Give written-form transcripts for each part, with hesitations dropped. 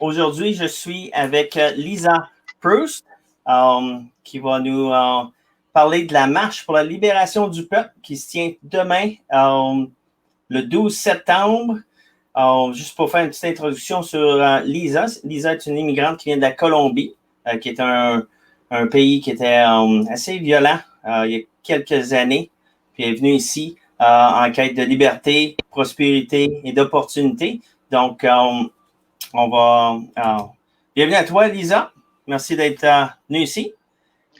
Aujourd'hui, je suis avec Lisa Proust, qui va nous parler de la marche pour la libération du peuple qui se tient demain, le 12 septembre. Juste pour faire une petite introduction sur Lisa. Lisa est une immigrante qui vient de la Colombie, qui est un pays qui était assez violent il y a quelques années. Puis elle est venue ici en quête de liberté, prospérité et d'opportunité. Donc, on va. Bienvenue à toi, Lisa. Merci d'être venue ici.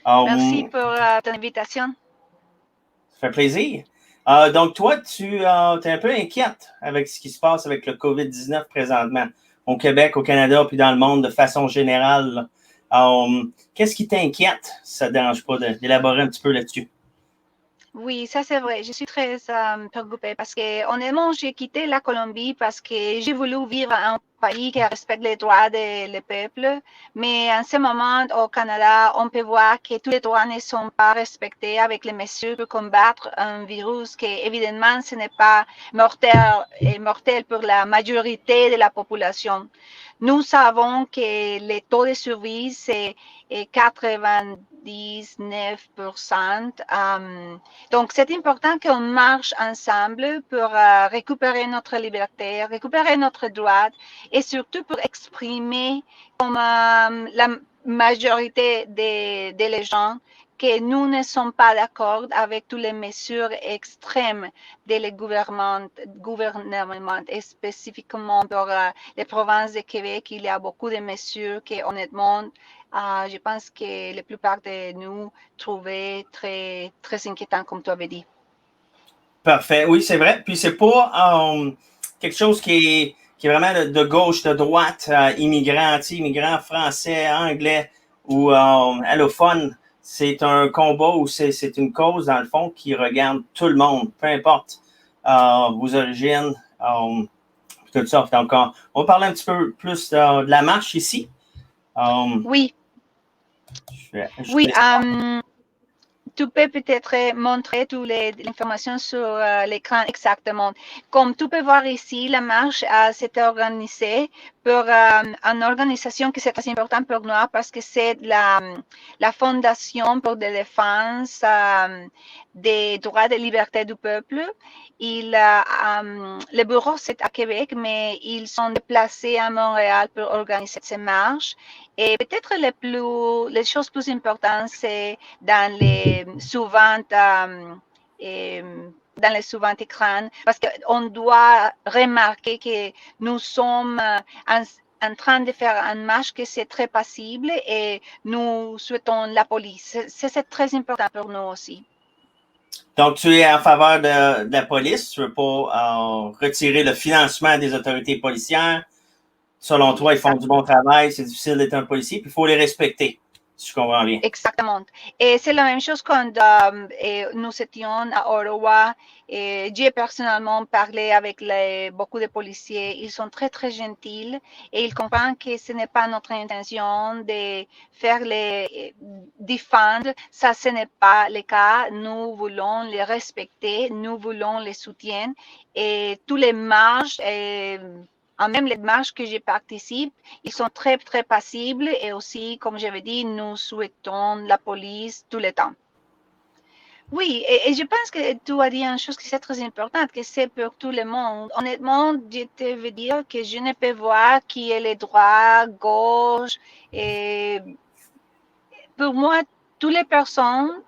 Merci pour ton invitation. Ça fait plaisir. Donc, toi, tu es un peu inquiète avec ce qui se passe avec le COVID-19 présentement au Québec, au Canada, puis dans le monde de façon générale. Qu'est-ce qui t'inquiète? Ça ne te dérange pas d'élaborer un petit peu là-dessus? Oui, ça c'est vrai. Je suis très préoccupée parce que honnêtement, j'ai quitté la Colombie parce que j'ai voulu vivre dans un pays qui respecte les droits des peuples. Mais en ce moment, au Canada, on peut voir que tous les droits ne sont pas respectés avec les mesures pour combattre un virus qui, évidemment, ce n'est pas mortel pour la majorité de la population. Nous savons que le taux de survie, c'est 99%. Donc, c'est important qu'on marche ensemble pour récupérer notre liberté, récupérer notre droit et surtout pour exprimer comme la majorité des gens que nous ne sommes pas d'accord avec toutes les mesures extrêmes des gouvernements, et spécifiquement pour les provinces de Québec. Il y a beaucoup de mesures qui, honnêtement, je pense que la plupart de nous trouvaient très, très inquiétant, comme tu avais dit. Parfait. Oui, c'est vrai. Puis c'est pas quelque chose qui est vraiment de gauche, de droite, immigrant, anti-immigrant, français, anglais ou allophone. C'est un combat ou c'est une cause, dans le fond, qui regarde tout le monde, peu importe vos origines, tout ça. Donc, on va parler un petit peu plus de la marche ici. Oui, oui. Tu peux peut-être montrer toutes les informations sur l'écran exactement. Comme tu peux voir ici, la marche s'est organisée pour une organisation qui est très importante pour nous parce que c'est la Fondation pour la défense des droits et libertés du peuple. Le bureau c'est à Québec, mais ils sont déplacés à Montréal pour organiser ces marches. Et peut-être les choses plus importantes, c'est dans les suivantes écrans, parce qu'on doit remarquer que nous sommes en train de faire une marche que c'est très passible et nous souhaitons la police. C'est très important pour nous aussi. Donc, tu es en faveur de la police. Tu ne veux pas retirer le financement des autorités policières. Selon toi, ils font du bon travail. C'est difficile d'être un policier. Puis, il faut les respecter, si je comprends bien. Exactement. Et c'est la même chose quand nous étions à Ottawa. J'ai personnellement parlé avec beaucoup de policiers. Ils sont très, très gentils et ils comprennent que ce n'est pas notre intention de faire les défendre. Ça, ce n'est pas le cas. Nous voulons les respecter. Nous voulons les soutenir. Et tous les marches, même les marches que je participe, ils sont très, très passibles et aussi, comme j'avais dit, nous souhaitons la police tout le temps. Oui, et je pense que tu as dit une chose qui est très importante, que c'est pour tout le monde. Honnêtement, je te veux dire que je ne peux voir qui est le droit, gauche. Et pour moi, toutes les personnes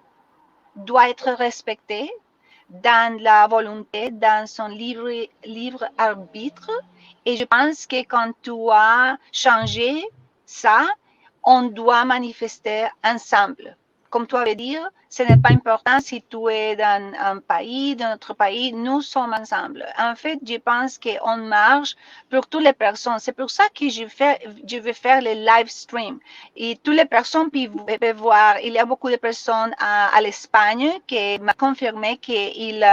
doivent être respectées dans la volonté, dans son libre arbitre. Et je pense que quand tu as changé ça, on doit manifester ensemble. Comme tu avais dit, ce n'est pas important si tu es dans un pays, dans notre pays, nous sommes ensemble. En fait, je pense qu'on marche pour toutes les personnes. C'est pour ça que je vais faire le live stream. Et toutes les personnes peuvent voir. Il y a beaucoup de personnes à l'Espagne qui m'ont confirmé qu'ils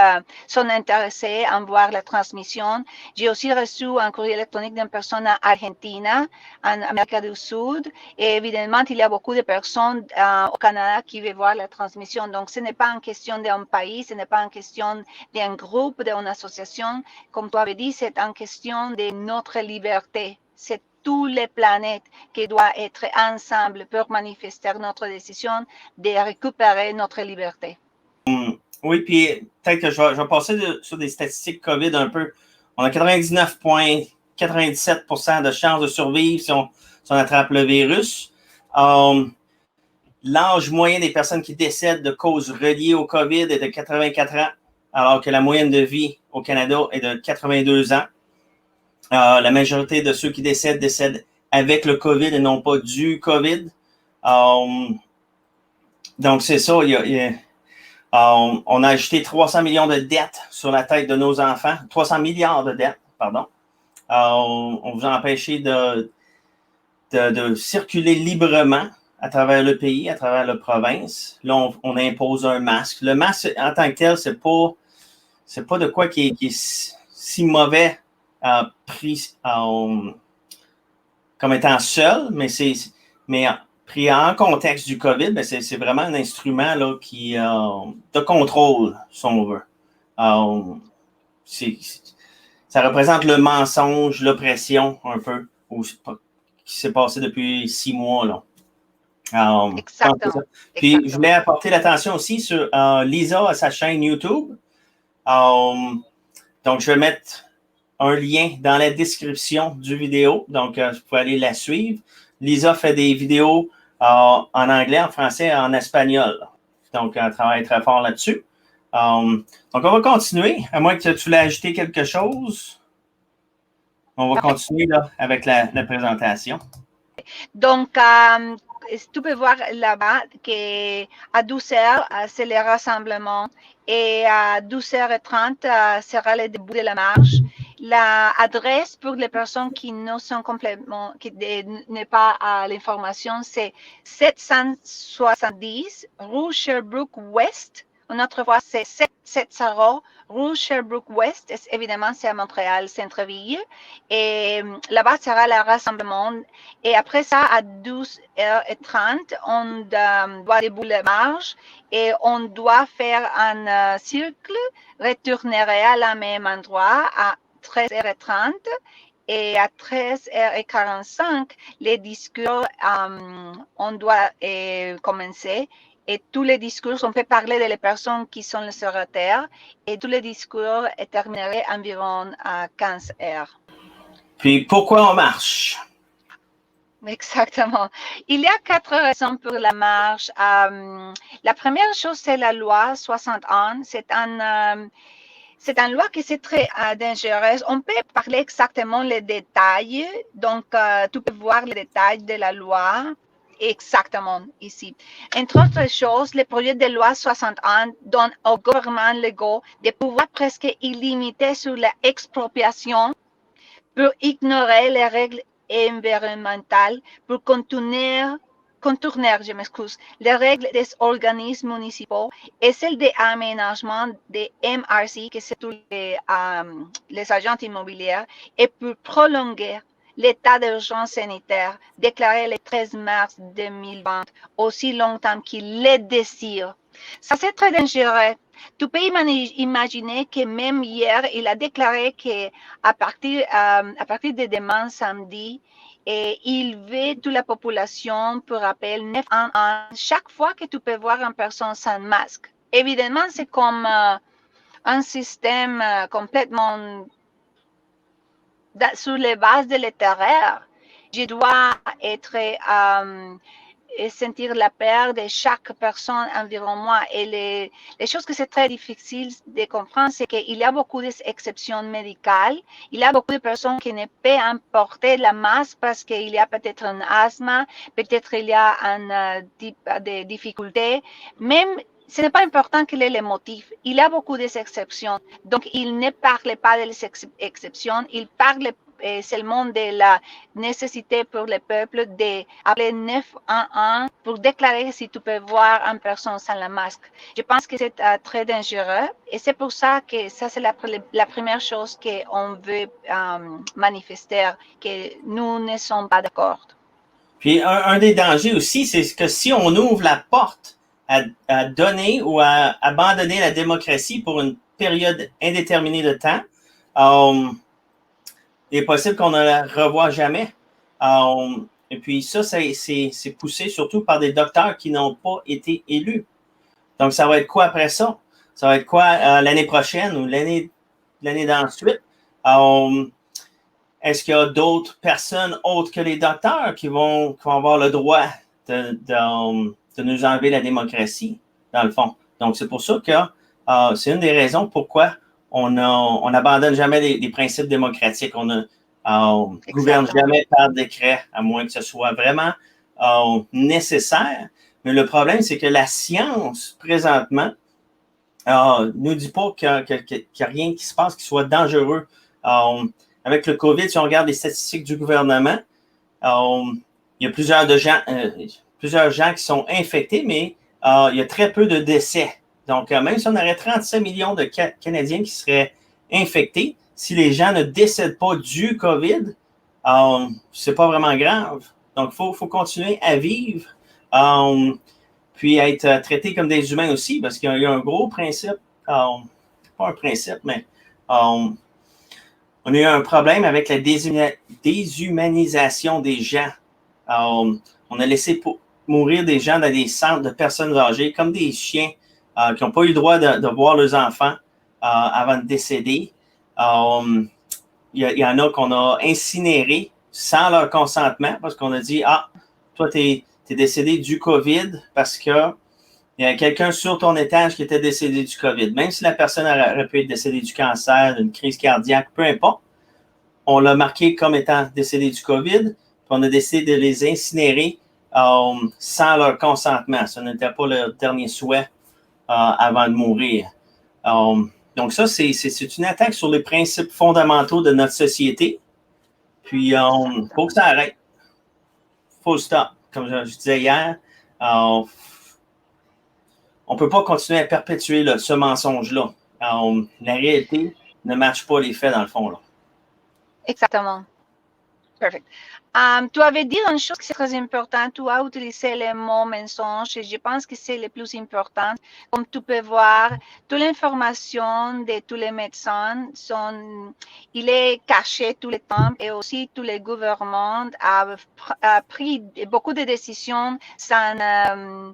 sont intéressés à voir la transmission. J'ai aussi reçu un courrier électronique d'une personne en Argentine, en Amérique du Sud. Et évidemment, il y a beaucoup de personnes au Canada qui veulent voir la transmission. Donc, ce n'est pas une question d'un pays, ce n'est pas une question d'un groupe, d'une association. Comme tu avais dit, c'est une question de notre liberté. C'est toutes les planètes qui doivent être ensemble pour manifester notre décision de récupérer notre liberté. Oui, puis peut-être que je vais passer sur des statistiques COVID un peu. On a 99,97% de chances de survivre si on attrape le virus. L'âge moyen des personnes qui décèdent de causes reliées au COVID est de 84 ans, alors que la moyenne de vie au Canada est de 82 ans. La majorité de ceux qui décèdent avec le COVID et non pas du COVID. Donc, c'est ça. On a ajouté 300 millions de dettes sur la tête de nos enfants. 300 milliards de dettes, pardon. On vous a empêché de circuler librement à travers le pays, à travers la province. Là, on impose un masque. Le masque, en tant que tel, c'est pas de quoi qui est si mauvais pris comme étant seul, mais pris en contexte du COVID, ben c'est vraiment un instrument là, de contrôle, si on veut. Ça représente le mensonge, l'oppression, un peu, qui s'est passé depuis 6 mois. Là. Exactement. Puis, je voulais apporter l'attention aussi sur Lisa à sa chaîne YouTube. Donc, je vais mettre un lien dans la description du vidéo. Donc, vous pouvez aller la suivre. Lisa fait des vidéos en anglais, en français, en espagnol. Donc, elle travaille très fort là-dessus. Donc, on va continuer. À moins que tu voulais ajouter quelque chose. On va continuer là, avec la présentation. Donc, tu peux voir là-bas qu'à 12h, c'est le rassemblement et à 12h30 sera le début de la marche. L'adresse pour les personnes qui ne sont complètement, qui n'est pas à l'information, c'est 770 rue Sherbrooke West. Une autre fois, c'est 770 rue Sherbrooke West. Évidemment, c'est à Montréal, centre-ville. Et là-bas sera le rassemblement. Et après ça, à 12h30, on doit débouler la marche et on doit faire un cercle, retourner à la même endroit à 13h30 et à 13h45, les discours, on doit commencer. Et tous les discours, on peut parler des personnes qui sont les secrétaires et tous les discours termineraient environ à 15 heures. Puis, pourquoi on marche? Exactement. Il y a 4 raisons pour la marche. La première chose, c'est la loi 61. C'est une loi qui est très dangereuse. On peut parler exactement les détails. Donc, tu peux voir les détails de la loi exactement ici. Entre autres choses, le projet de loi 61 donne au gouvernement légaux des pouvoirs presque illimités sur l'expropriation pour ignorer les règles environnementales, pour contourner, les règles des organismes municipaux et celles d'aménagement des MRC, que c'est tous les agents immobiliers, et pour prolonger l'état d'urgence sanitaire déclaré le 13 mars 2020 aussi longtemps qu'il le désire. Ça, c'est très dangereux. Tu peux imaginer que même hier, il a déclaré qu'à partir de demain samedi, et il veut toute la population, pour rappel, 911, chaque fois que tu peux voir une personne sans masque. Évidemment, c'est comme un système complètement sur les bases de la terreur. Je dois être et sentir la peur de chaque personne environ moi. Et les choses que c'est très difficile de comprendre, c'est qu'il y a beaucoup d'exceptions médicales. Il y a beaucoup de personnes qui ne peuvent porter la masque parce qu'il y a peut-être un asthme, peut-être il y a un type de difficulté. Même, ce n'est pas important quel est le motif. Il y a beaucoup d'exceptions. Donc, il ne parle pas des exceptions. Il parle seulement de la nécessité pour le peuple d'appeler 911 pour déclarer si tu peux voir une personne sans la masque. Je pense que c'est très dangereux et c'est pour ça que ça c'est la première chose qu'on veut manifester, que nous ne sommes pas d'accord. Puis un des dangers aussi, c'est que si on ouvre la porte à donner ou à abandonner la démocratie pour une période indéterminée de temps, il est possible qu'on ne la revoie jamais. Et puis ça, c'est poussé surtout par des docteurs qui n'ont pas été élus. Donc, ça va être quoi après ça? Ça va être quoi l'année prochaine ou l'année d'ensuite? Est-ce qu'il y a d'autres personnes autres que les docteurs qui vont avoir le droit de nous enlever la démocratie, dans le fond? Donc, c'est pour ça que c'est une des raisons pourquoi on n'abandonne jamais les principes démocratiques. On ne gouverne jamais par décret, à moins que ce soit vraiment nécessaire. Mais le problème, c'est que la science, présentement, nous dit pas qu'il y a rien qui se passe qui soit dangereux. Avec le COVID, si on regarde les statistiques du gouvernement, il y a plusieurs gens qui sont infectés, mais il y a très peu de décès. Donc, même si on aurait 37 millions de Canadiens qui seraient infectés, si les gens ne décèdent pas du COVID, c'est pas vraiment grave. Donc, il faut continuer à vivre, puis être traités comme des humains aussi, parce qu'il y a un gros principe, pas un principe, mais on a eu un problème avec la déshumanisation des gens. On a laissé mourir des gens dans des centres de personnes âgées, comme des chiens qui n'ont pas eu le droit de voir leurs enfants avant de décéder. Il y en a qu'on a incinérés sans leur consentement parce qu'on a dit, toi, tu es décédé du COVID parce que il y a quelqu'un sur ton étage qui était décédé du COVID. Même si la personne aurait pu être décédée du cancer, d'une crise cardiaque, peu importe, on l'a marqué comme étant décédé du COVID, puis on a décidé de les incinérer sans leur consentement. Ce n'était pas leur dernier souhait avant de mourir. Donc ça, c'est une attaque sur les principes fondamentaux de notre société. Puis, il faut que ça arrête. Full stop. Comme je disais hier, on ne peut pas continuer à perpétuer ce mensonge-là. La réalité ne matche pas les faits, dans le fond. Là. Exactement. Perfect. Tu avais dit une chose qui est très importante, tu as utilisé le mot mensonge et je pense que c'est le plus important. Comme tu peux voir, toute l'information de tous les médecins, il est caché tout le temps et aussi tous les gouvernements ont pris beaucoup de décisions sans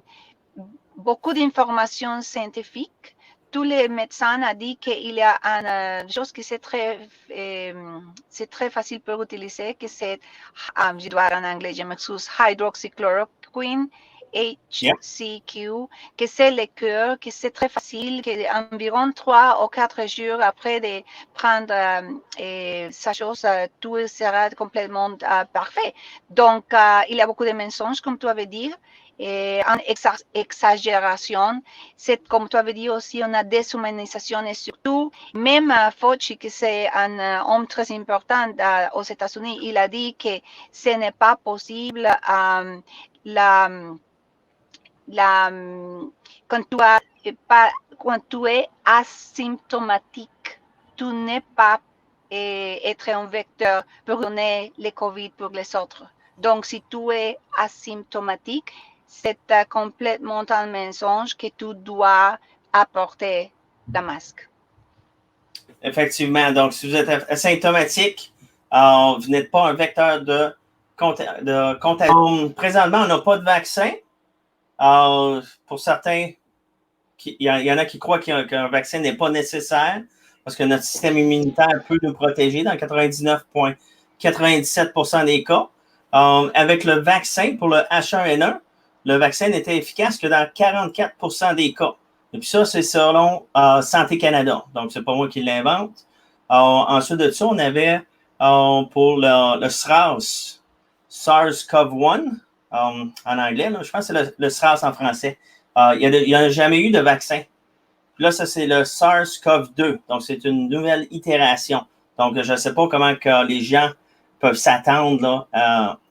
beaucoup d'informations scientifiques. Tous les médecins ont dit qu'il y a une chose qui c'est très facile pour utiliser, que c'est, je dois en anglais, je m'excuse, hydroxychloroquine, HCQ, que c'est le cœur, que c'est très facile, que environ 3 ou 4 jours après de prendre sa chose, tout sera complètement parfait. Donc, il y a beaucoup de mensonges, comme tu avais dit. En exagération, c'est comme tu avais dit aussi, une déshumanisation et surtout, même Fauci, qui c'est un homme très important aux États-Unis, il a dit que ce n'est pas possible quand tu es asymptomatique, tu n'es pas être un vecteur pour donner le COVID pour les autres. Donc, si tu es asymptomatique, c'est complètement un mensonge que tu dois apporter le masque. Effectivement. Donc, si vous êtes asymptomatique, vous n'êtes pas un vecteur de contagion. Présentement, on n'a pas de vaccin. Pour certains, il y en a qui croient qu'un vaccin n'est pas nécessaire parce que notre système immunitaire peut nous protéger dans 99,97% des cas. Avec le vaccin pour le H1N1, le vaccin n'était efficace que dans 44% des cas. Et puis ça, c'est selon Santé Canada. Donc, c'est pas moi qui l'invente. Ensuite de ça, on avait pour le SARS-CoV-1, en anglais, là, je pense que c'est le SARS en français. Il n'y a jamais eu de vaccin. Puis là, ça, c'est le SARS-CoV-2. Donc, c'est une nouvelle itération. Donc, je ne sais pas comment que les gens peuvent s'attendre là,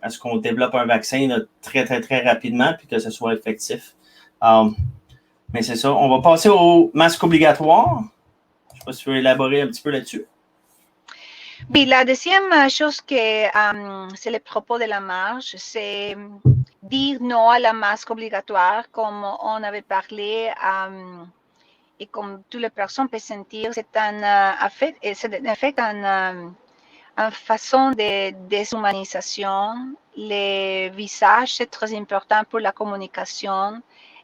à ce qu'on développe un vaccin là, très, très, très rapidement puis que ce soit effectif. Mais c'est ça. On va passer au masque obligatoire. Je ne sais pas si tu veux élaborer un petit peu là-dessus. Oui, la deuxième chose que c'est le propos de la marche, c'est dire non à la masque obligatoire, comme on avait parlé, et comme toutes les personnes peuvent sentir, c'est en fait en façon de déshumanisation. Les visages, c'est très important pour la communication.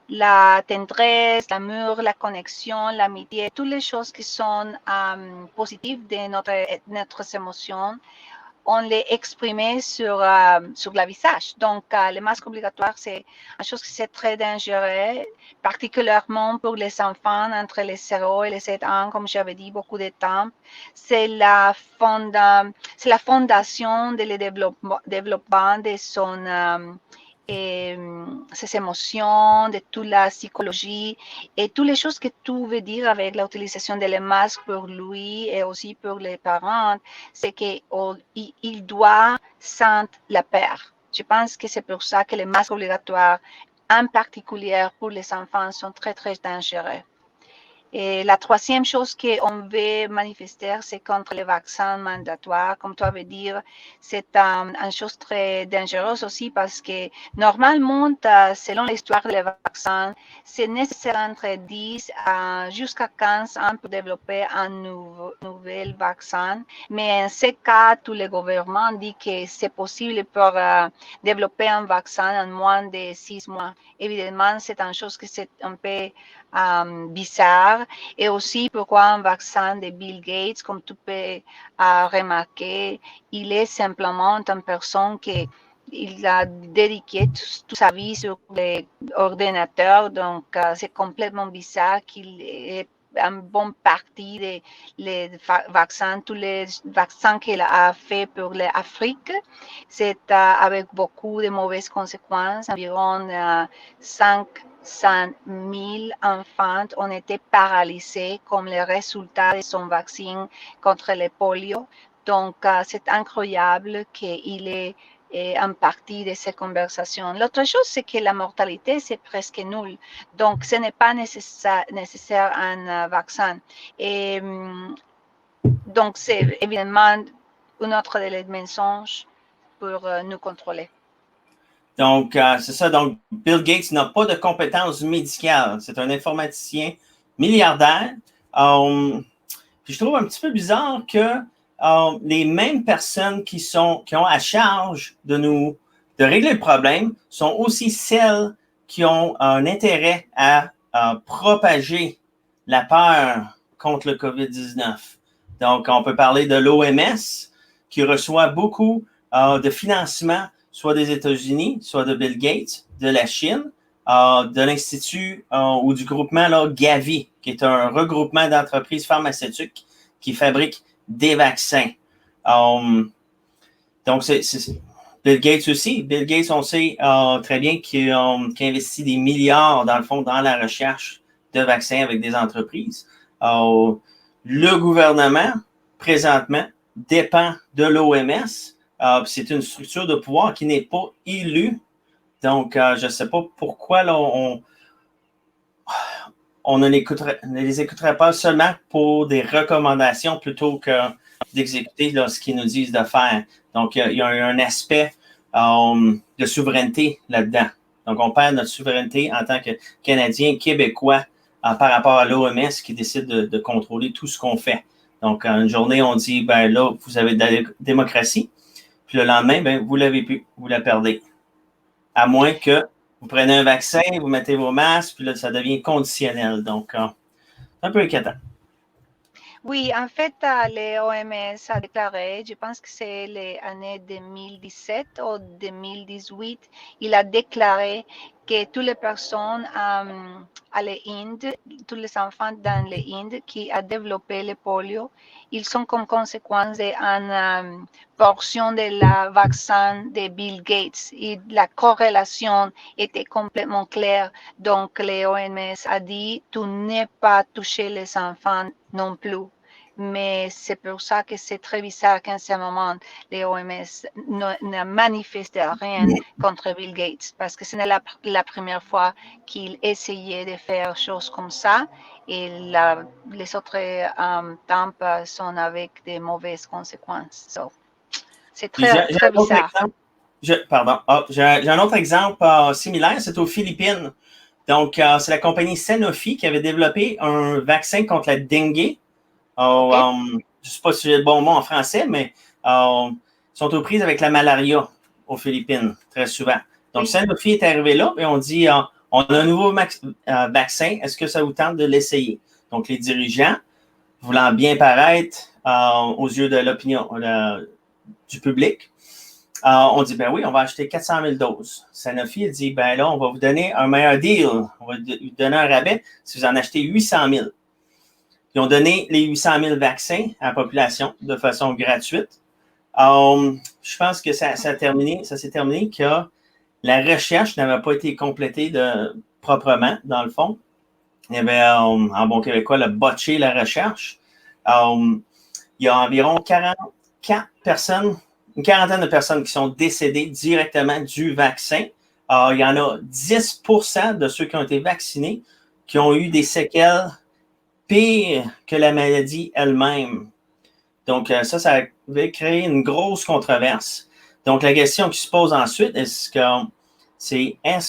La tendresse, l'amour, la connexion, l'amitié, toutes les choses qui sont positives de notre émotion, on les exprimait sur le visage. Donc, le masque obligatoire, c'est une chose qui est très dangereux, particulièrement pour les enfants entre les 0 et les 7 ans, comme j'avais dit beaucoup de temps. C'est la fondation de le développement de son ses émotions, de toute la psychologie et toutes les choses que tu veux dire avec l'utilisation des masques pour lui et aussi pour les parents, c'est qu'il doit sentir la peur. Je pense que c'est pour ça que les masques obligatoires, en particulier pour les enfants, sont très, très dangereux. Et la troisième chose qu'on veut manifester, c'est contre les vaccins mandatoires. Comme tu avais dit, c'est une chose très dangereuse aussi parce que normalement, selon l'histoire des vaccins, c'est nécessaire entre 10 jusqu'à 15 ans pour développer un nouvel vaccin. Mais en ce cas, tous les gouvernements disent que c'est possible pour développer un vaccin en moins de 6 mois. Évidemment, c'est une chose qui c'est un peu bizarre et aussi pourquoi un vaccin de Bill Gates, comme tu peux remarquer, il est simplement une personne qui il a dédié toute sa vie sur les ordinateurs, donc c'est complètement bizarre qu'il ait une bonne partie des vaccins, tous les vaccins qu'il a fait pour l'Afrique, c'est avec beaucoup de mauvaises conséquences, environ 500 000 enfants ont été paralysés comme le résultat de son vaccin contre le polio. Donc, c'est incroyable qu'il ait en partie de ces conversations. L'autre chose, c'est que la mortalité, c'est presque nulle. Donc, ce n'est pas nécessaire un vaccin. Et donc, c'est évidemment une autre des mensonges pour nous contrôler. Donc, c'est ça. Donc, Bill Gates n'a pas de compétences médicales. C'est un informaticien milliardaire. Puis je trouve un petit peu bizarre que les mêmes personnes qui ont à charge de régler le problème sont aussi celles qui ont un intérêt à propager la peur contre le COVID-19. Donc, on peut parler de l'OMS qui reçoit beaucoup de financement soit des États-Unis, soit de Bill Gates, de la Chine, de l'Institut ou du groupement là, Gavi, qui est un regroupement d'entreprises pharmaceutiques qui fabriquent des vaccins. Donc, c'est Bill Gates aussi. Bill Gates, on sait très bien qu'il investit des milliards, dans le fond, dans la recherche de vaccins avec des entreprises. Le gouvernement, présentement, dépend de l'OMS. C'est une structure de pouvoir qui n'est pas élue. Donc, je ne sais pas pourquoi là, on ne les écouterait pas seulement pour des recommandations plutôt que d'exécuter là, ce qu'ils nous disent de faire. Donc, il y a un aspect de souveraineté là-dedans. Donc, on perd notre souveraineté en tant que Canadiens, Québécois, par rapport à l'OMS qui décide de contrôler tout ce qu'on fait. Donc, une journée, on dit, ben là, vous avez de la démocratie. Puis le lendemain, ben, vous ne l'avez plus, vous la perdez. À moins que vous prenez un vaccin, vous mettez vos masques, puis là, ça devient conditionnel. Donc, c'est un peu inquiétant. Oui, en fait, l'OMS a déclaré, je pense que c'est l'année 2017 ou 2018, il a déclaré que toutes les personnes à l'Inde, tous les enfants dans l'Inde qui ont développé le polio, ils sont comme conséquence d'une portion de la vaccin de Bill Gates et la corrélation était complètement claire. Donc, l'OMS a dit, tu n'es pas touché les enfants non plus. Mais c'est pour ça que c'est très bizarre qu'en ce moment, les OMS ne manifestent rien contre Bill Gates, parce que ce n'est la première fois qu'il essayait de faire choses comme ça, et les autres temps sont avec des mauvaises conséquences. So, c'est très, très bizarre. J'ai un autre exemple similaire, c'est aux Philippines. Donc, c'est la compagnie Sanofi qui avait développé un vaccin contre la dengue. Je ne sais pas si j'ai le bon mot en français, mais sont aux prises avec la malaria aux Philippines, très souvent. Donc, Oui. Sanofi est arrivé là et on dit, on a un nouveau vaccin, est-ce que ça vous tente de l'essayer? Donc, les dirigeants, voulant bien paraître aux yeux de l'opinion du public, on dit, ben oui, on va acheter 400 000 doses. Sanofi a dit, ben là, on va vous donner un meilleur deal. On va vous donner un rabais si vous en achetez 800 000. Ils ont donné les 800 000 vaccins à la population de façon gratuite. Je pense que ça s'est terminé que la recherche n'avait pas été complétée proprement, dans le fond. Il y avait, en bon québécois, le botché la recherche. Il y a environ 44 personnes, une quarantaine de personnes qui sont décédées directement du vaccin. Il y en a 10% de ceux qui ont été vaccinés qui ont eu des séquelles pires que la maladie elle-même. Donc, ça avait créé une grosse controverse. Donc, la question qui se pose ensuite, est-ce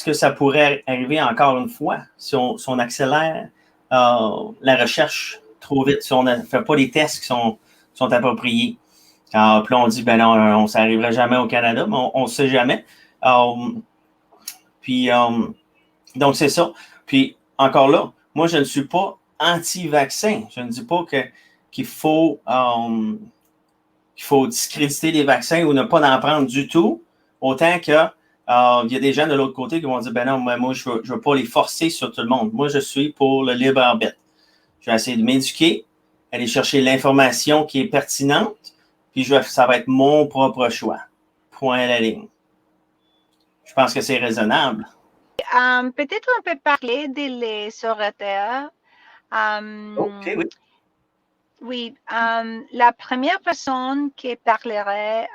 que ça pourrait arriver encore une fois si on accélère la recherche trop vite, si on ne fait pas les tests qui sont appropriés? Puis là, on dit, ben non, ça n'arriverait jamais au Canada, mais on ne sait jamais. Donc, c'est ça. Puis, encore là, moi, je ne suis pas anti-vaccin. Je ne dis pas qu'il faut discréditer les vaccins ou ne pas en prendre du tout, autant que il y a des gens de l'autre côté qui vont dire, ben non, moi, je veux pas les forcer sur tout le monde. Moi, je suis pour le libre arbitre. Je vais essayer de m'éduquer, aller chercher l'information qui est pertinente, puis ça va être mon propre choix. Point à la ligne. Je pense que c'est raisonnable. Peut-être on peut parler des orateurs. OK, oui. Oui, la première personne qui parlerait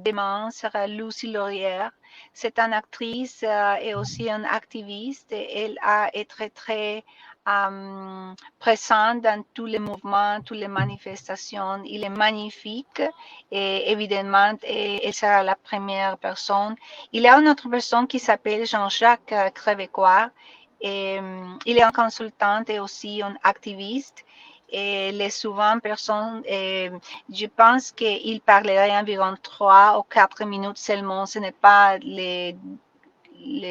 demain sera Lucie Laurière. C'est une actrice et aussi une activiste. Elle a été très présente dans tous les mouvements, toutes les manifestations. Il est magnifique et évidemment, elle sera la première personne. Il y a une autre personne qui s'appelle Jean-Jacques Crevecoeur. Et, il est un consultant et aussi un activiste. Et les souvent personnes, je pense qu'il parlerait environ 3 ou 4 minutes seulement. Ce n'est pas les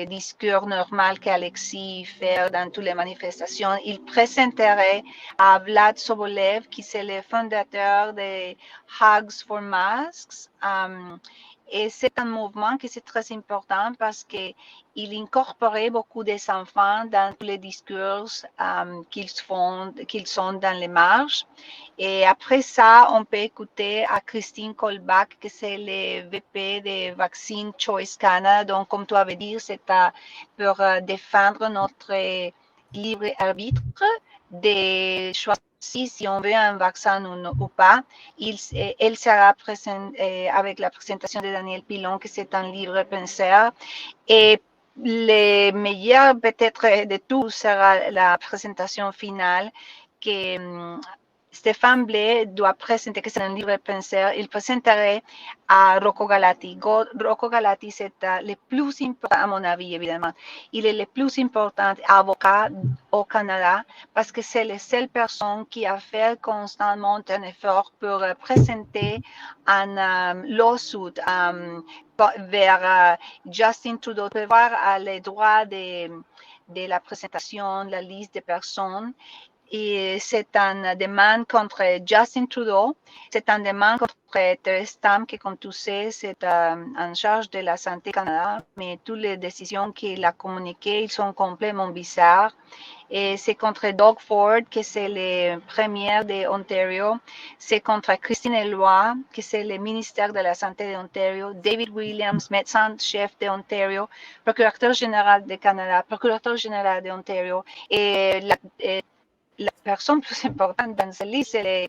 discours normal qu'Alexis fait dans toutes les manifestations. Il présenterait à Vlad Sobolev, qui est le fondateur de Hugs for Masks. Et c'est un mouvement qui est très important parce qu'il incorporait beaucoup des enfants dans tous les discours qu'ils sont dans les marches. Et après ça, on peut écouter à Christine Colbach, qui c'est le VP de Vaccine Choice Canada. Donc, comme tu avais dit, c'est pour défendre notre libre arbitre de choisir si on veut un vaccin ou pas. Elle sera présente avec la présentation de Daniel Pilon, qui c'est un libre penseur. Et le meilleur peut-être de tout sera la présentation finale que Stéphane Blais doit présenter, que c'est un libre penseur. Il présenterait à Rocco Galati. Rocco Galati, c'est le plus important, à mon avis, évidemment. Il est le plus important avocat au Canada parce que c'est la seule personne qui a fait constamment un effort pour présenter un lawsuit vers Justin Trudeau, pour voir les droits de la présentation, la liste des personnes. Et c'est une demande contre Justin Trudeau, c'est une demande contre Theresa Tam, qui, comme tu sais, c'est en charge de la santé Canada, mais toutes les décisions qu'il a communiquées, ils sont complètement bizarres. Et c'est contre Doug Ford, qui c'est le premier de Ontario. C'est contre Christine Eloi, qui c'est le ministère de la Santé de Ontario. David Williams, médecin-chef de Ontario. Procurateur général de Canada. Procurateur général de Ontario. Et la personne plus importante dans ce livre, c'est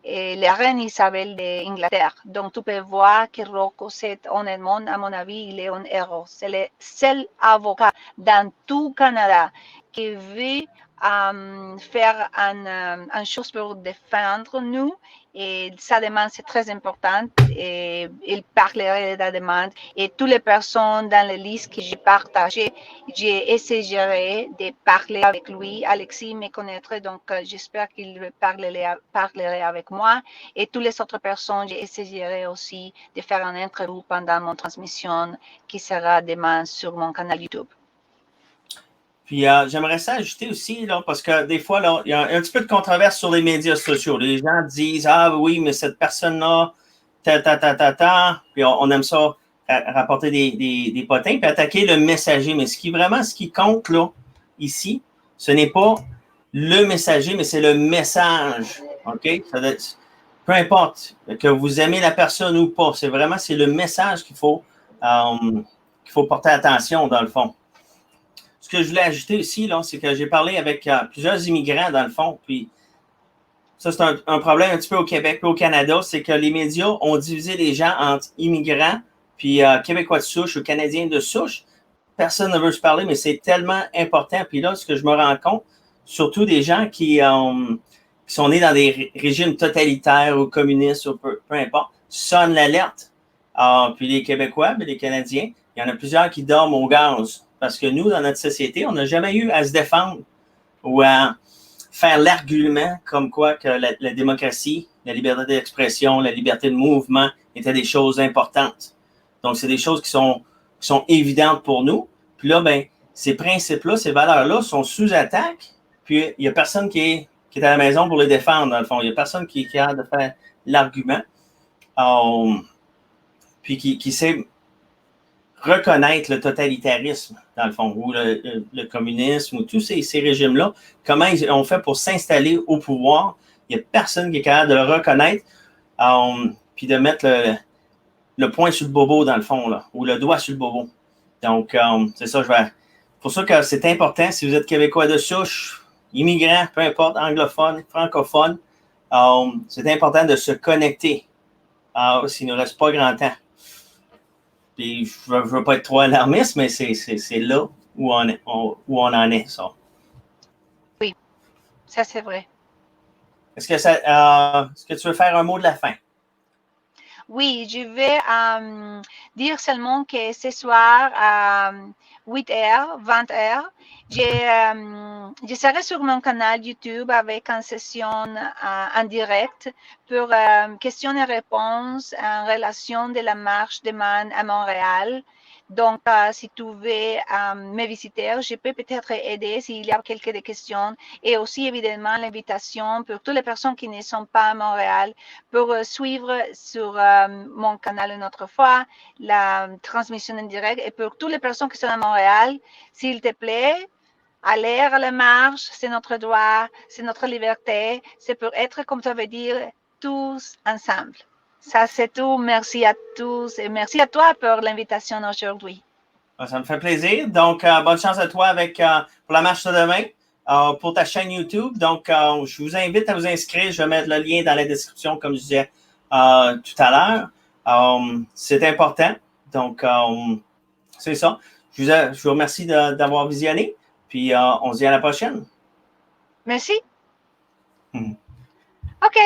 la reine Isabelle d'Angleterre. Donc, tu peux voir que Rocco, c'est honnêtement, à mon avis, il est un héros. C'est le seul avocat dans tout Canada qui veut faire une chose pour défendre nous. Et sa demande, c'est très important. Et il parlerait de la demande. Et toutes les personnes dans la liste que j'ai partagées, j'ai essayé de parler avec lui. Alexis me connaîtrait, donc j'espère qu'il parlerait avec moi. Et toutes les autres personnes, j'ai essayé aussi de faire une interview pendant mon transmission qui sera demain sur mon canal YouTube. Puis j'aimerais ça ajouter aussi, là, parce que des fois, là, il y a un petit peu de controverse sur les médias sociaux. Les gens disent ah oui, mais cette personne-là, puis on aime ça rapporter des potins, puis attaquer le messager. Mais ce qui compte là, ici, ce n'est pas le messager, mais c'est le message. OK? Peu importe que vous aimez la personne ou pas, c'est le message qu'il faut porter attention, dans le fond. Ce que je voulais ajouter aussi, là, c'est que j'ai parlé avec plusieurs immigrants, dans le fond, puis ça, c'est un problème un petit peu au Québec et au Canada, c'est que les médias ont divisé les gens entre immigrants, puis Québécois de souche ou Canadiens de souche. Personne ne veut se parler, mais c'est tellement important. Puis là, ce que je me rends compte, surtout des gens qui sont nés dans des régimes totalitaires ou communistes, ou peu importe, sonnent l'alerte. Puis les Québécois, mais les Canadiens, il y en a plusieurs qui dorment au gaz. Parce que nous, dans notre société, on n'a jamais eu à se défendre ou à faire l'argument comme quoi que la démocratie, la liberté d'expression, la liberté de mouvement étaient des choses importantes. Donc, c'est des choses qui sont évidentes pour nous. Puis là, ben, ces principes-là, ces valeurs-là sont sous attaque. Puis, il n'y a personne qui est à la maison pour les défendre, dans le fond. Il n'y a personne qui est capable de faire l'argument. Puis, qui sait reconnaître le totalitarisme, dans le fond, ou le communisme, ou tous ces régimes-là, comment ils ont fait pour s'installer au pouvoir. Il n'y a personne qui est capable de le reconnaître, puis de mettre le poing sur le bobo, dans le fond, là, ou le doigt sur le bobo. Donc, c'est ça, pour ça que c'est important, si vous êtes Québécois de souche, immigrant, peu importe, anglophone, francophone, c'est important de se connecter, s'il ne reste pas grand temps. Puis je ne veux pas être trop alarmiste, mais c'est là où on en est, ça. Oui, ça c'est vrai. Est-ce que tu veux faire un mot de la fin? Oui, je vais dire seulement que ce soir à 8h, 20h, je serai sur mon canal YouTube avec une session en direct pour questions et réponses en relation de la marche demain à Montréal. Donc, si tu veux me visiter, je peux peut-être aider s'il y a quelques questions. Et aussi, évidemment, l'invitation pour toutes les personnes qui ne sont pas à Montréal pour suivre sur mon canal une autre fois la transmission en direct. Et pour toutes les personnes qui sont à Montréal, s'il te plaît, aller à la marche, c'est notre droit, c'est notre liberté, c'est pour être, comme tu veux dire, tous ensemble. Ça, c'est tout. Merci à tous et merci à toi pour l'invitation aujourd'hui. Ça me fait plaisir. Donc, bonne chance à toi pour la marche de demain, pour ta chaîne YouTube. Donc, je vous invite à vous inscrire. Je vais mettre le lien dans la description, comme je disais tout à l'heure. C'est important. Donc, c'est ça. Je vous remercie d'avoir visionné. Puis, on se dit à la prochaine. Merci. OK.